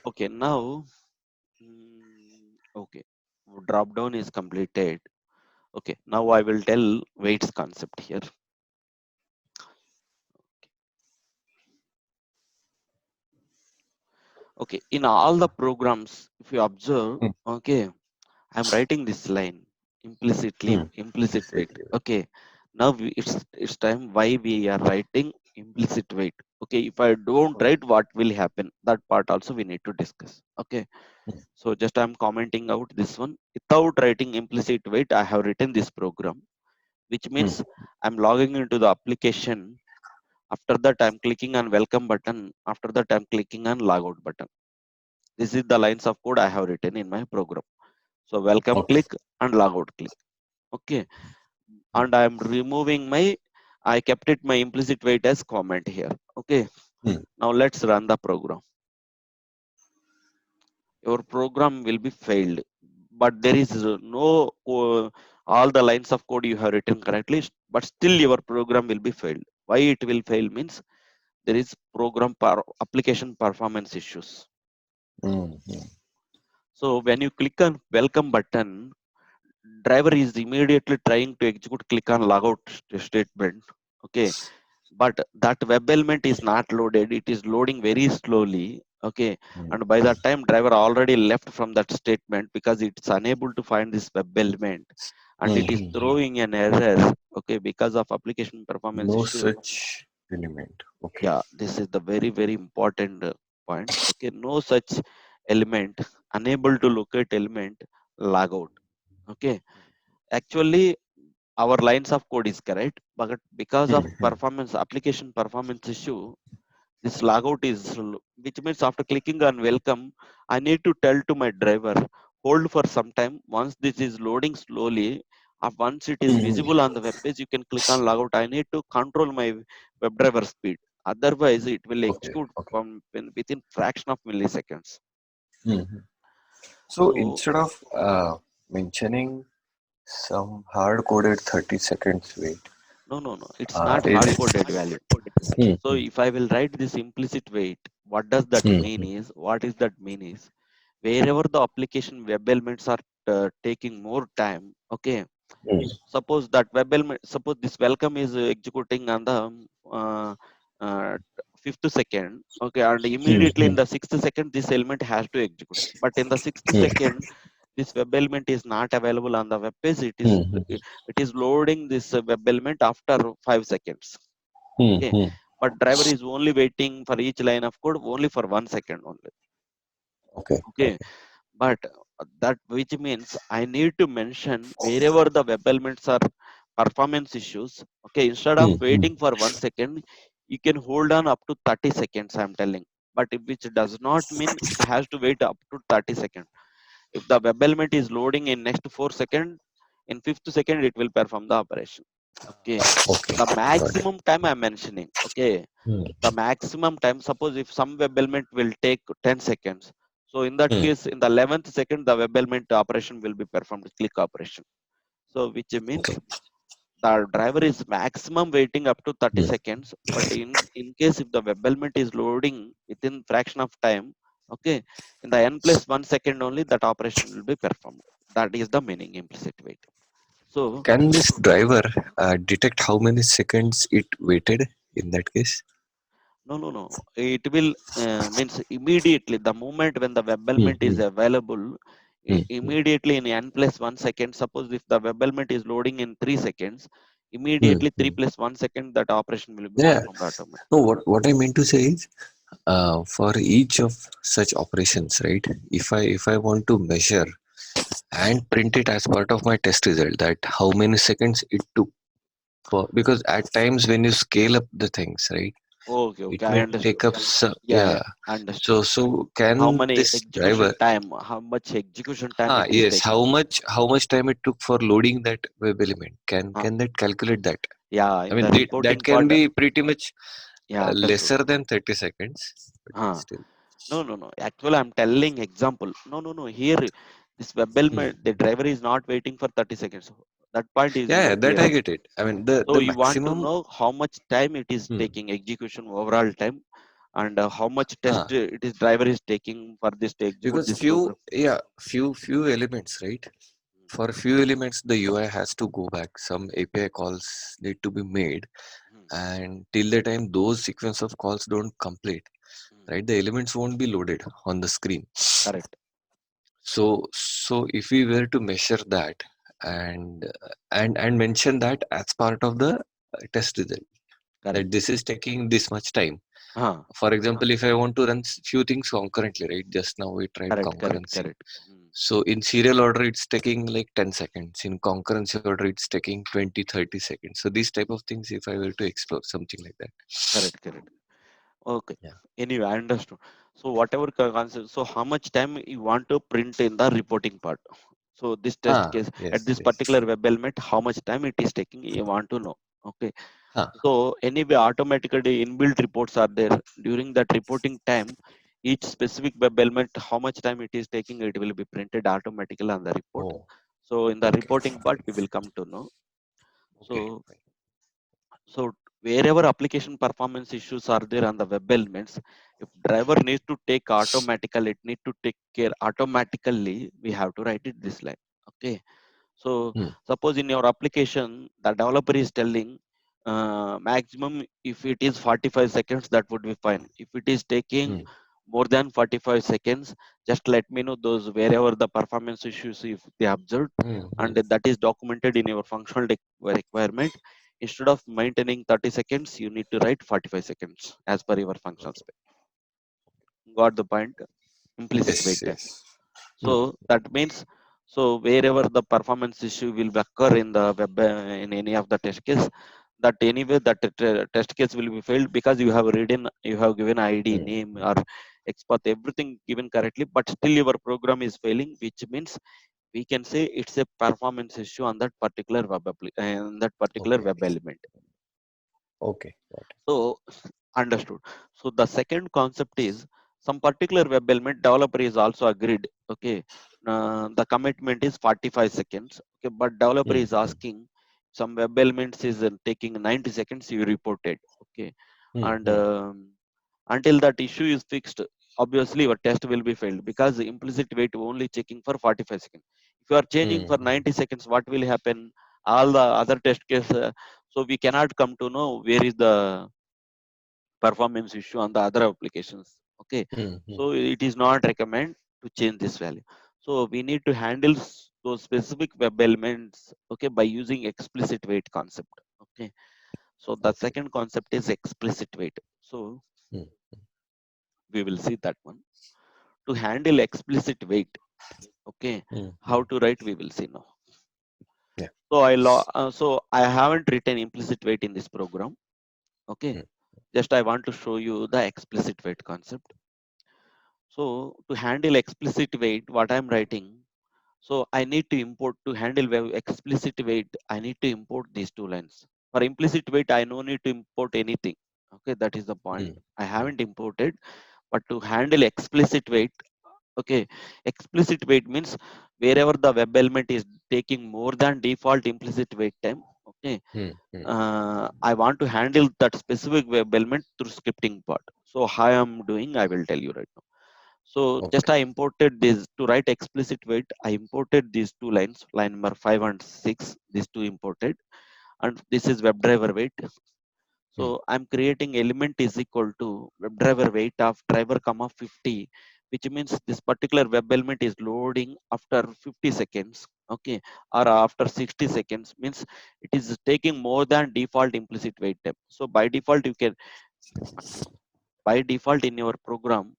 Okay, now, okay, drop down is completed. Okay, now I will tell weights concept here. Okay, in all the programs, if you observe, Hmm. okay, I'm writing this line implicitly, Hmm. implicit weight. Implicitly. Okay, now it's time why we are writing implicit weight. Okay, if I don't Hmm. write, what will happen? That part also we need to discuss. Okay, Hmm. so just I'm commenting out this one without writing implicit weight. I have written this program, which Hmm. means I'm logging into the application. After that, I'm clicking on welcome button. After that, I'm clicking on logout button. This is the lines of code I have written in my program. So welcome Okay. click and logout click. Okay, Hmm. and I'm removing my, I kept it my implicit weight as comment here. Okay, Hmm. now let's run the program. Your program will be failed, but there is no all the lines of code you have written correctly, but still your program will be failed. Why it will fail means there is application performance issues. Hmm. Hmm. So when you click on welcome button, driver is immediately trying to execute click on logout statement. Okay, but that web element is not loaded, it is loading very slowly. Okay, Hmm. and by that time driver already left from that statement because it's unable to find this web element, and Hmm. it is Hmm. throwing an error. Okay, because of application performance No issue. such element. Okay. Yeah, this is the very very important point. Okay, no such element, unable to locate element, logout. Okay, actually our lines of code is correct, but because Hmm. of Hmm. performance application performance issue, this logout is which means after clicking on welcome, I need to tell to my driver hold for some time. Once this is loading slowly, once it is Hmm. visible on the web page, you can click on logout. I need to control my WebDriver speed, otherwise it will Okay. execute Okay. from within fraction of milliseconds. Hmm. Hmm. So So instead of mentioning some hard coded 30 seconds wait, no, it's not hard is coded value. Hmm. So Hmm. if I will write this implicit wait, what does that Hmm. mean Hmm. is, what is that mean is, wherever the application web elements are taking more time. Okay, Hmm. suppose that web element, suppose this welcome is executing on the uh, uh, fifth second. Okay, and Hmm. immediately Hmm. in the sixth second this element has to execute, but in the sixth Hmm. second this web element is not available on the web page. Hmm. Hmm. It is loading this web element after 5 seconds. Hmm. Okay, Hmm. but driver is only waiting for each line of code only for 1 second only. Okay. Okay, Okay. but that which means I need to mention wherever the web elements are performance issues. Okay, instead of Hmm. Hmm. waiting for 1 second, you can hold on up to 30 seconds, I'm telling. But which does not mean it has to wait up to 30 seconds. If the web element is loading in next 4 seconds, in fifth second it will perform the operation. Okay, Okay. the Got it. maximum time I'm mentioning. Okay, Hmm. the maximum time, suppose if some web element will take 10 seconds, so in that Hmm. case in the 11th second the web element operation will be performed, click operation. So which means Okay. the driver is maximum waiting up to 30 Hmm. seconds, but in case if the web element is loading within fraction of time. Okay, in the n plus 1 second only that operation will be performed. That is the meaning implicit wait. So Can this driver detect how many seconds it waited in that case? no. It will means immediately the moment when the web Hmm. element is Hmm. available, Hmm. Hmm. immediately in n plus 1 second. Suppose if the web element is loading in 3 seconds, Hmm. immediately three Hmm. plus 1 second that operation will be Yeah. performed automatically. No. What I meant to say is, for each of such operations, right? If I want to measure and print it as part of my test result, that how many seconds it took for, because at times when you scale up the things, right, Okay, it okay, I may understood. take up some, Yeah, yeah. understood. So How can many this execution driver, time? How much execution time it is yes, taking? how much time it took for loading that web element? Can Uh, can that calculate that? yeah, I in mean, the that reporting can part. be pretty much Yeah, understood. lesser than 30 seconds, but Uh, still. no. Actually, I'm telling example. No. Here, this web Hmm. element, the driver is not waiting for 30 seconds. That point is Yeah, that clear. I get it. I mean, the So the you want to maximum. know how much time it is Hmm. taking execution overall time. and how much test Ah, it is driver is taking for this to execute because this program. few elements, right? For few elements, the UI has to go back. Some API calls need to be made, Hmm, and till the time those sequence of calls don't complete, hmm. right, the elements won't be loaded on the screen. Correct. So if we were to measure that Hmm, and mention that as part of the test result, that correct. this is taking this much time. uh, For example, if I want to run few things concurrently, right? Just now we tried Correct, correct, concurrency. correct. Hmm, So in serial order, it's taking like 10 seconds. In concurrency order, it's taking 20, 30 seconds. So these type of things, if I were to explore something like that. correct, correct. Okay. Yeah. Anyway, I understood. So whatever concept, so how much time you want to print in the reporting part? So this test case at Yes, this yes. particular web element, how much time it is taking, you want to know. Okay. Huh. So anyway, automatically inbuilt reports are there. During that reporting time, each specific web element, how much time it is taking, it will be printed automatically on the report. Oh, So in the okay. reporting part, we will come to know. Okay. So so wherever application performance issues are there on the web elements, if driver needs to take automatically, it need to take care automatically. We have to write it this line. Okay. So Hmm. suppose in your application, the developer is telling maximum if it is 45 seconds, that would be fine. If it is taking Hmm. more than 45 seconds, just let me know those wherever the performance issues if they observed, Hmm. and Hmm. that is documented in your functional requirement. Instead of maintaining 30 seconds, you need to write 45 seconds as per your functional Okay. spec. Got the point? Implicit wait Yes. time. Yes. So Hmm. that means, so wherever the performance issue will occur in the web in any of the test case, that anyway that test case will be failed because you have written, you have given ID, Hmm. name, or XPath, everything given correctly, but still your program is failing, which means we can say it's a performance issue on that particular that particular Okay. web element. Okay. Got it. So understood. So the second concept is some particular web element developer is also agreed. Okay, the commitment is 45 seconds. Okay, but developer Hmm. is Hmm. asking some web elements is taking 90 seconds. You reported. Okay, Hmm. and Hmm. until that issue is fixed, obviously your test will be failed because the implicit wait only checking for 45 seconds. If you are changing Hmm. for Hmm. 90 seconds, what will happen? All the other test case. So we cannot come to know where is the performance issue on the other applications. Okay, Hmm. so Hmm. it is not recommend to change this value. So we need to handle those specific web elements, okay, by using explicit wait concept. Okay, so the Okay. second concept is explicit wait. So Hmm. we will see that one. To handle explicit wait, okay, Hmm. how Hmm. to write we will see now. Yeah. So so I haven't written implicit wait in this program. Okay, Hmm. just I want to show you the explicit wait concept. So to handle explicit wait, what I'm writing, so I need to import to handle explicit wait. I need to import these two lines. For implicit wait, I no need to import anything. Okay, that is the point. Hmm. I Hmm. haven't imported, but to handle explicit wait, okay, explicit wait means wherever the web element is taking more than default implicit wait time. Okay, Hmm. Hmm. I want to handle that specific web element through scripting part. So how I'm doing, I will tell you right now. So just Okay. I imported this to write explicit wait. I imported these two lines, line number 5 and 6. These two imported, and this is WebDriver wait. Hmm. So I'm creating element is equal to WebDriver wait of driver comma 50, which means this particular web element is loading after 50 seconds. Okay, or after 60 seconds means it is taking more than default implicit wait time. So by default in your program,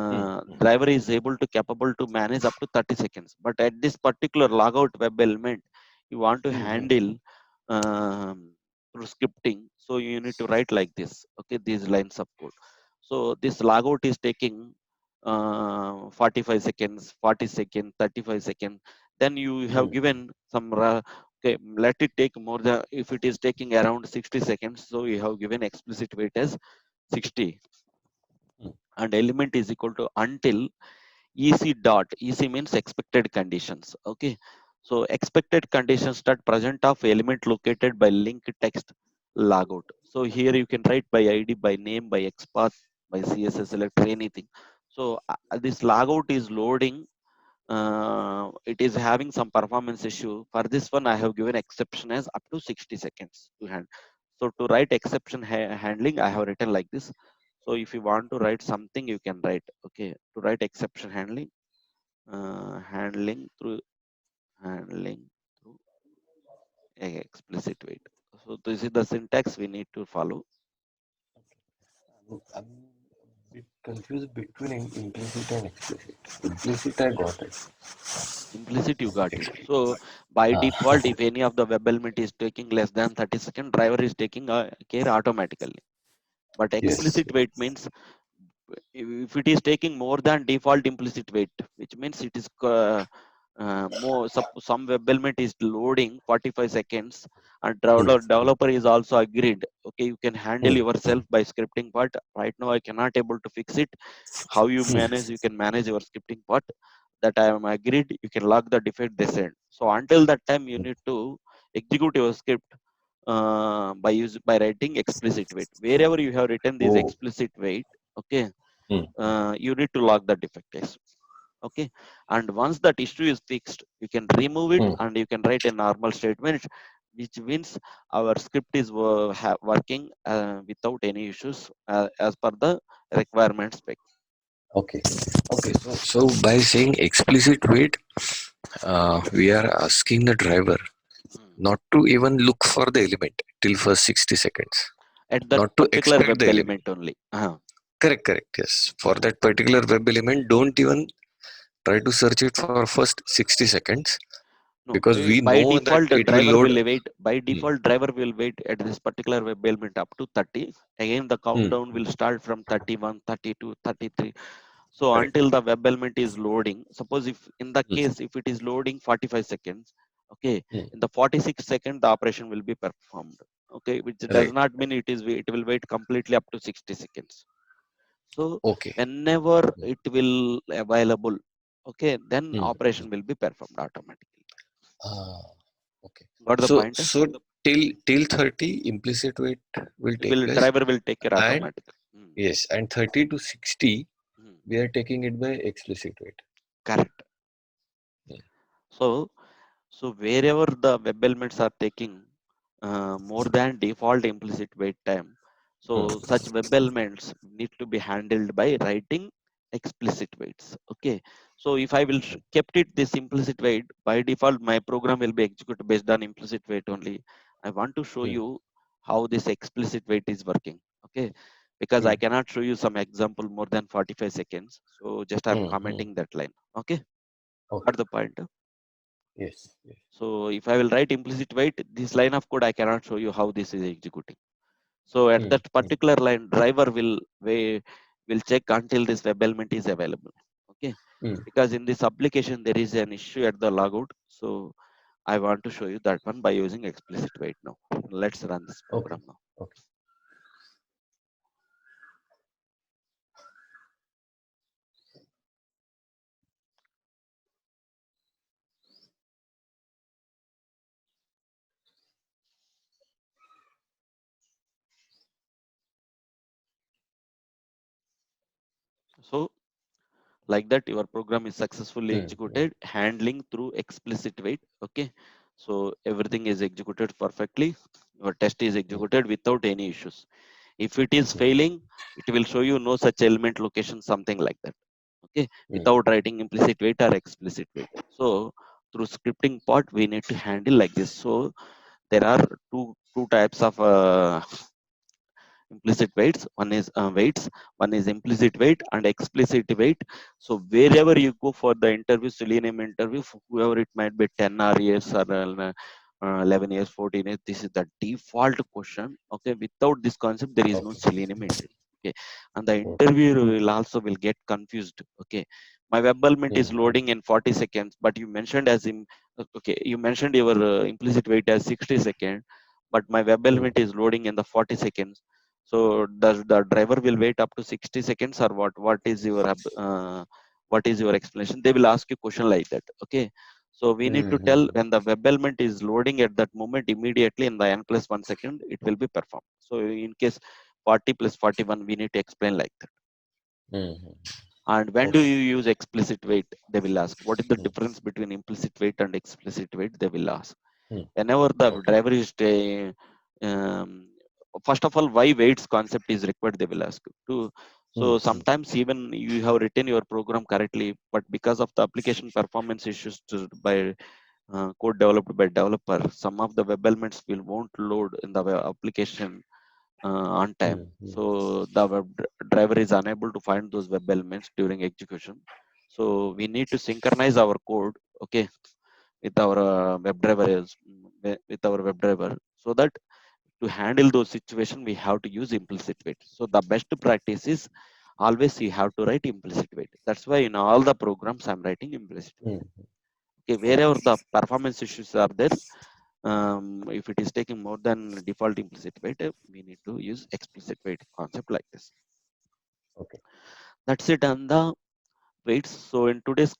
Hmm. Hmm. driver is able to capable to manage up to 30 seconds, but at this particular logout web element you want to Hmm. Hmm. handle um, through scripting, so you need to write like this. Okay, these lines of code. So this logout is taking 45 seconds, 40 seconds, 35 seconds. Then you have Hmm. given some okay, let it take more than, if it is taking around 60 seconds, so you have given explicit wait as 60, Hmm. and element is equal to until ec dot, ec means expected conditions. Okay, so expected conditions that present of element located by link text logout. So here you can write by id, by name, by xpath. by CSS selector, anything. So this logout is loading, it is having some performance issue. For this one, I have given exception as up to 60 seconds to hand. So to write exception handling, I have written like this. So if you want to write something, you can write, okay, to write exception handling, handling through handling through a explicit wait. So this is the syntax we need to follow. I'm a bit confused between implicit and explicit. Implicit, I got it. Implicit, you got it. Ex- So by ah, default, if any of the web element is taking less than 30 seconds, driver is taking care automatically. But yes. explicit wait means if it is taking more than default implicit wait, which means it is more, some web element is loading 45 seconds, and Hmm, developer is also agreed, okay, you can handle hmm, yourself by scripting part. Right now I cannot able to fix it. How you hmm, manage, you can manage your scripting part, that I am agreed, you can log the defect this end. So until that time you need to execute your script by writing explicit wait. Wherever you have written this oh, explicit wait, okay, hmm, you need to log the defect case. Okay, and once that issue is fixed, you can remove it hmm. and you can write a normal statement, which means our script is working without any issues as per the requirement spec. Okay. Okay. So by saying explicit wait, we are asking the driver Hmm. not to even look for the element till first 60 seconds, At that not to particular expect web the element. element only. Correct, correct. Yes. For Uh, that particular web element, don't even try to search it for first 60 seconds no, because we by know that default the it will driver load. will wait. By Hmm, default driver will wait at this particular web element up to 30. Again the hmm, countdown will start from 31, 32, 33. So correct. until the web element is loading, suppose if in the Hmm, case if it is loading 45 seconds, okay, hmm, in the 46 second the operation will be performed. Okay, which does right. not mean it will wait completely up to 60 seconds. So Okay. whenever Hmm, it will available, okay, then hmm. operation will be performed automatically. Ah, okay. Got the So point? till 30 implicit wait will It take will place, driver will take care and automatically. Hmm. yes, and 30 to 60 Hmm. we are taking it by explicit wait. Correct. Hmm, So so wherever the web elements are taking more than default implicit wait time, so hmm, such web elements need to be handled by writing explicit waits. Okay. So if I will kept it this implicit wait, by default my program will be executed based on implicit wait only. I want to show hmm, you how this explicit wait is working. Okay. Because I hmm, cannot show you some example more than 45 seconds. So just I'm hmm, hmm. commenting that line. Okay. Got Okay. the point? Yes. Yes. So if I will write implicit wait, this line of code I cannot show you how this is executing. So at Hmm, that hmm, particular line, driver will check until this web element is available. Okay, hmm. because in this application there is an issue at the logout. So I want to show you that one by using explicit wait now. Let's run this Okay. program now. Okay. So like that your program is successfully Hmm, hmm, executed handling through explicit wait. Okay, so everything is executed perfectly, your test is hmm, executed without any issues. If it is hmm, failing, it will show you no such element location, something like that. Okay, hmm. without writing implicit wait or explicit wait. So through scripting part we need to handle like this. So there are two types of implicit waits. One is waits, one is implicit wait and explicit wait. So wherever you go for the interview, selenium interview, whoever it might be, 10 or years or 11 years, 14 years, this is the default question. Okay, without this concept there is no Okay. selenium entry. Okay, and the Okay. interviewer will also will get confused. Okay, my web element is Hmm, hmm, loading in 40 seconds, but you mentioned as in, okay, you mentioned your implicit wait as 60 seconds, but my web hmm, element is loading in the 40 seconds. So does the driver will wait up to 60 seconds or what? What is your explanation? They will ask you question like that. Okay. So we need hmm, to hmm. tell when the web element is loading at that moment, immediately in the n+1 second, it will be performed. So in case 40 plus 41, we need to explain like that. Mm-hmm. And when do Okay. you use explicit wait, they will ask. What is the Mm. difference between implicit wait and explicit wait, they will ask. Mm. Whenever the Okay. driver is um, first of all, why waits concept is required, they will ask you to. So Mm. sometimes even you have written your program correctly, but because of the application performance issues by code developed by developer, some of the web elements will won't load in the application on time. Mm. Mm. So the driver is unable to find those web elements during execution. So we need to synchronize our code, okay, with our with our WebDriver, so that to handle those situations we have to use implicit wait. So the best practice is always you have to write implicit wait. That's why in all the programs I'm writing implicit wait. Mm. Okay, wherever Okay. the performance issues are there, if it is taking more than default implicit wait, we need to use explicit wait concept like this. Okay. That's it on the waits. So in today's